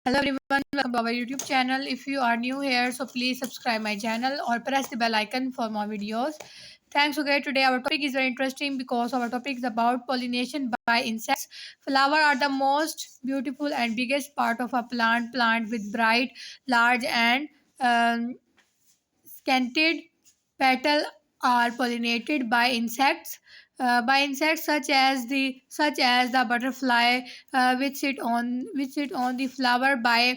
Hello everyone, welcome to our YouTube channel. If you are new here, so please subscribe my channel or press the bell icon for more videos. Thanks. Okay, today our topic is very interesting because our topic is about pollination by insects. Flowers are the most beautiful and biggest part of a plant with bright, large and um, scented petals are pollinated by insects such as the butterfly, which sit on the flower by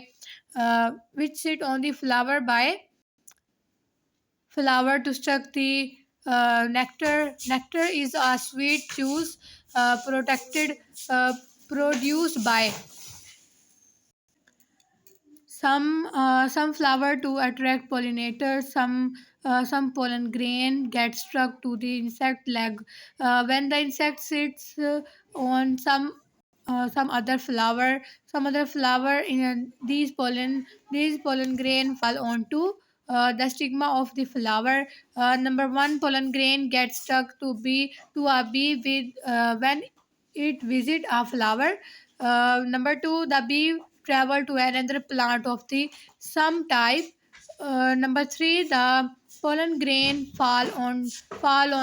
which sit on the flower to suck the nectar. Nectar is a sweet juice protected produced by some flower to attract pollinators. Some pollen grain get stuck to the insect leg. When the insect sits on some other flower in these pollen grain fall onto the stigma of the flower. Number one, pollen grain gets stuck to a bee when it visit a flower. Number two, the bee travel to another plant of the some type. Number three, the pollen grain fall on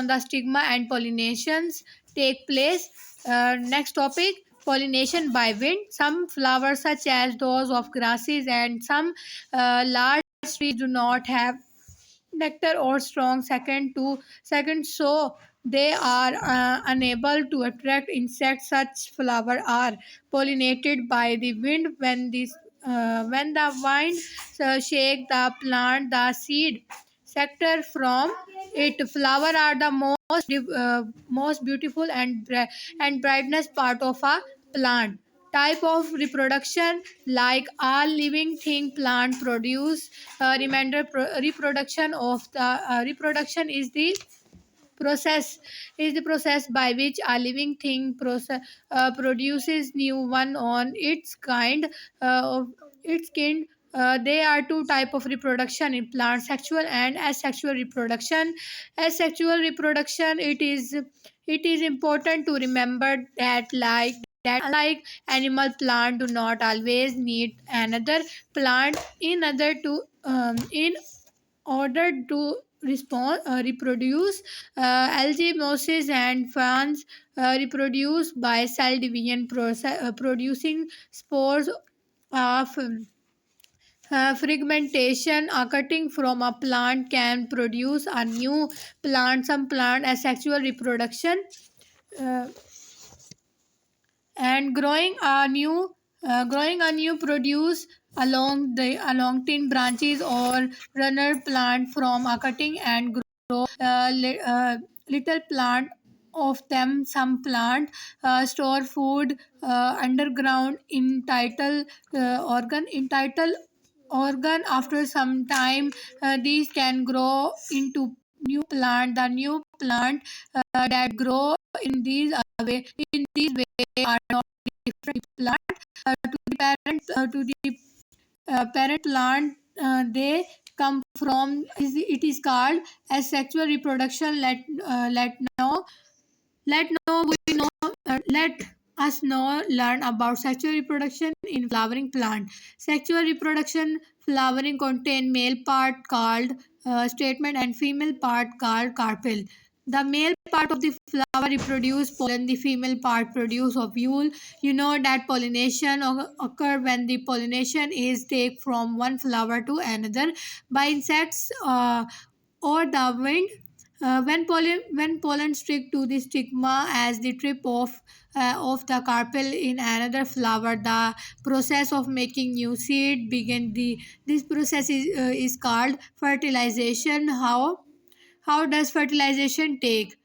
the stigma and pollinations take place. Next topic, pollination by wind. Some flowers, such as those of grasses and some large trees, do not have nectar or strong second, so they are unable to attract insects. Such flowers are pollinated by the wind. When the wind shake the plant, the seed sector from it. Flower are the most beautiful and brightness part of a plant. Type of reproduction, like all living thing plant produce. Reproduction of the reproduction is the process by which a living thing produces new one on its kind. There are two type of reproduction in plants: sexual and asexual reproduction. Asexual reproduction, it is important to remember that unlike animal, plant do not always need another plant in order to reproduce. Algae, mosses, and ferns reproduce by cell division process, producing spores of fragmentation. A cutting from a plant can produce a new plant. Some plant asexual reproduction, uh, and growing a new produce along thin branches or runner plant from a cutting and grow little plant of them. Some plant store food underground in title organ. After some time, these can grow into new plant. The new plant that grow in these way are not different plant to the parent plant they come from. It is called asexual reproduction. Let us now learn about sexual reproduction in flowering plant. Sexual reproduction flowering contain male part called stamen and female part called carpel. The male part of the flower reproduce pollen. The female part produce ovule. You know that pollination occur when the pollination is take from one flower to another by insects or the wind. When pollen stick to the stigma as the tip of the carpel in another flower, the process of making new seed begin. This process is called fertilization. How does fertilization take?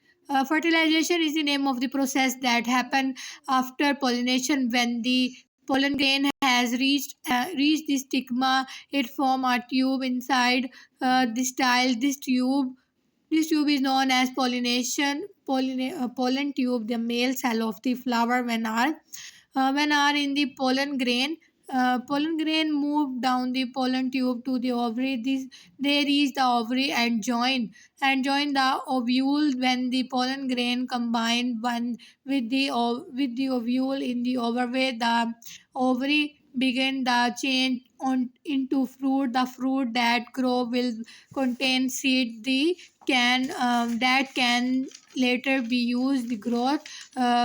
Fertilization is the name of the process that happen after pollination. When the pollen grain has reached the stigma, it form a tube inside the style. This tube is known as pollen tube. The male cell of the flower, when are in the pollen grain move down the pollen tube to the ovary. They reach the ovary and join the ovule. When the pollen grain combine one with the ovule in the ovary, the ovary begin the change on into fruit. The fruit that grow will contain seed the can that can later be used to grow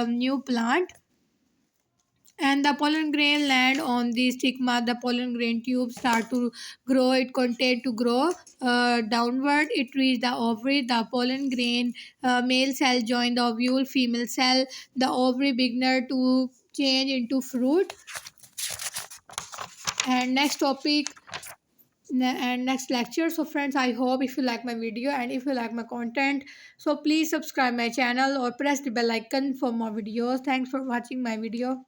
new plant. And the pollen grain land on the stigma. The pollen grain tube start to grow. It continue to grow downward. It reach the ovary. The pollen grain male cell join the ovule female cell. The ovary beginner to change into fruit. And next topic and next lecture. So friends, I hope if you like my video and if you like my content, so please subscribe my channel or press the bell icon for more videos. Thanks for watching my video.